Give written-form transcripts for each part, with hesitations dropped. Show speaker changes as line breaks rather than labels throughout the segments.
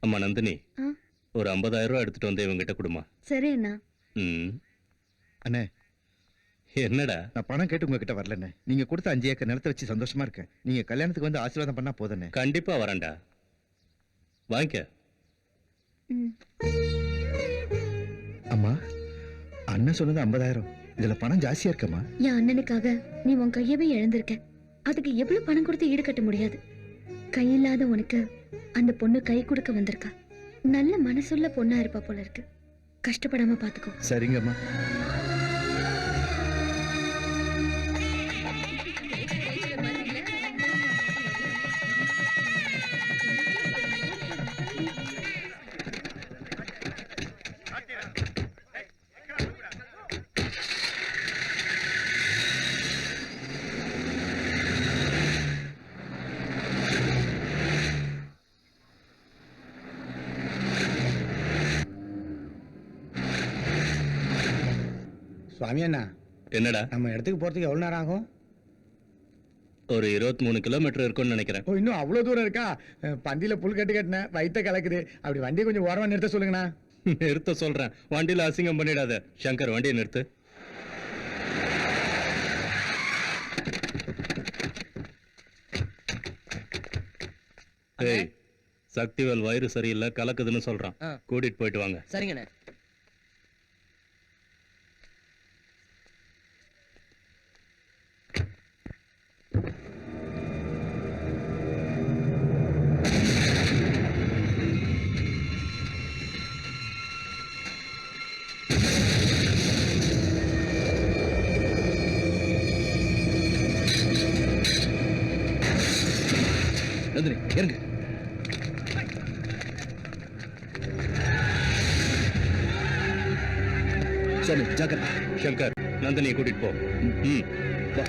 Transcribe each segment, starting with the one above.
அம்மா நந்தினி, ஒரு 50,000 ரூபாய் எடுத்துட்டு வந்து இவங்கிட்ட கொடுமா.
சரி அண்ணா.
அண்ணே,
என்னடா?
நான் பணம் கேட்டு உங்ககிட்ட வரலண்ணே. நீங்க கொடுத்த 5 ஏக்கர் நிலத்தை வச்சு சந்தோஷமா இருக்கேன். நீங்க கல்யாணத்துக்கு வந்து ஆசீர்வாதம் பண்ணா போதுண்ணே.
கண்டிப்பா வரேன்டா, வாங்கிக்க.
அம்மா, அண்ணன் சொன்னது 50,000. இதுல பணம் ஜாஸ்தியா இருக்கம்மா.
என் அண்ணனுக்காக நீ உன் கையவே இழந்திருக்க. அதுக்கு எவ்வளவு பணம் கொடுத்து ஈடுகட்ட முடியாது. கையில்லாத உனக்கு அந்த பொண்ணு கை கொடுக்க வந்திருக்கா. நல்ல மனசுள்ள பொண்ணா இருப்பா போல இருக்கு. கஷ்டப்படாம பாத்துக்கோ.
சரிங்கம்மா.
சுவாமி அண்ணா,
என்னடா?
நம்ம இடத்துக்கு போறதுக்கு எவ்வளவு நேரம் ஆகும்?
ஒரு 23 கிலோமீட்டர் இருக்கும்னு நினைக்கிறேன்.
ஓ, இன்னும் அவ்வளவு தூரம் இருக்கா? பந்தியில புல் கட்டினேன், வயிற்ற கலக்குது. அப்படி வண்டியை கொஞ்சம் ஓரமா நிறுத்த சொல்லுங்கண்ணா.
நிறுத்த சொல்றேன். வண்டியில அசிங்கம் பண்ணிடாத. சங்கர், வண்டியை நிறுத்து. ஏய், சக்திவேல் வயிறு சரியில்லை, கலக்குதுன்னு சொல்றான். கூட்டிட்டு போயிட்டு வாங்க.
சரிங்கண்ணே.
நந்தினி, இறங்கு. சுவாமி, ஜாக்கிரதை.
சங்கர், நந்தினியை கூட்டிட்டு போ.
வா.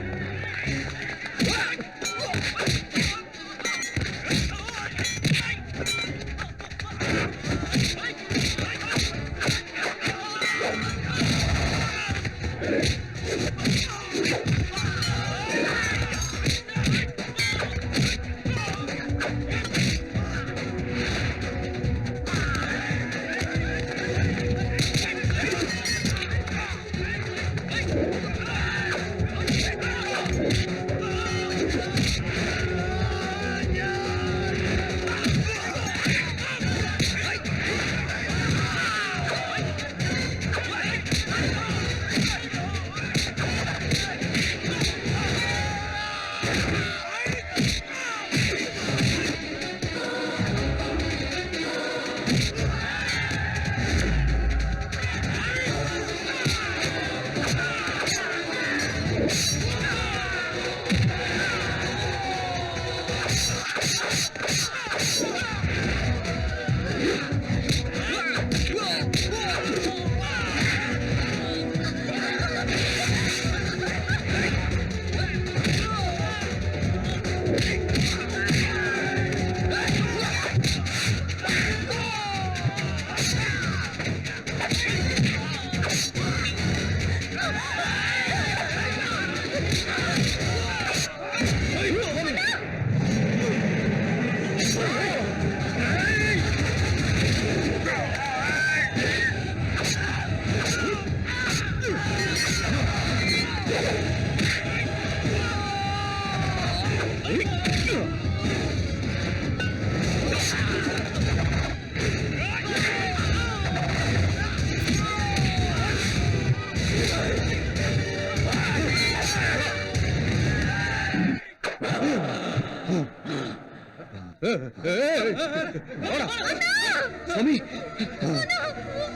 சுவாமி,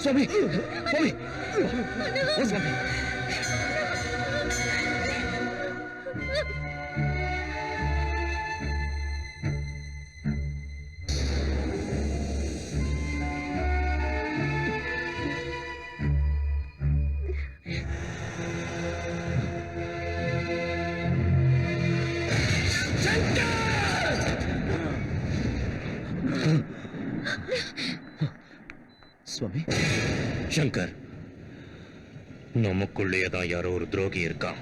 சுவாமி, சுவாமி, சுவாமி.
சுவாமி, சங்கர், நமக்குள்ளேயே தான் யாரோ ஒரு துரோகி இருக்கான்.